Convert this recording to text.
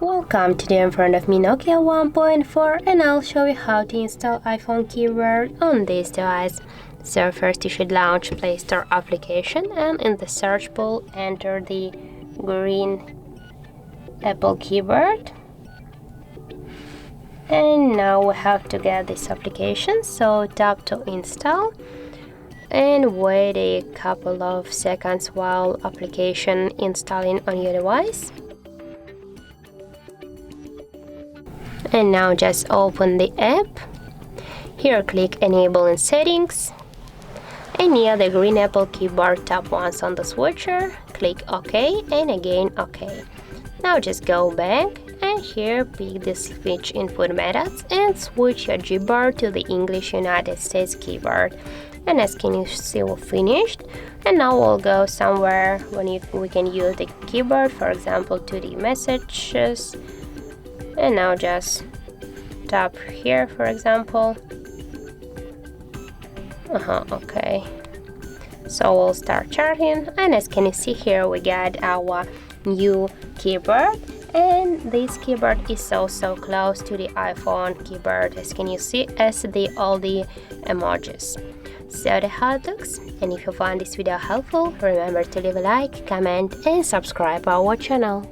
Welcome, today in front of me Nokia 1.4 and I'll show you how to install iPhone keyboard on this device. So first you should launch Play Store application and in the search bar enter the green Apple keyboard. And now we have to get this application, so tap to install and wait a couple of seconds while application installing on your device. And now just open the app. Here click enable in settings and near the green Apple keyboard tap once on the switcher, click OK and again OK. Now just go back and here pick the switch input methods and switch your keyboard to the English United States keyboard. And as can you see, we're finished. And now we'll go somewhere when we can use the keyboard, for example to the messages. And now just tap here, for example. Okay. So we'll start charting, and as can you see here, we got our new keyboard, and this keyboard is so close to the iPhone keyboard, as can you see, as all the emojis. So that's how it looks. And if you find this video helpful, remember to leave a like, comment and subscribe our channel.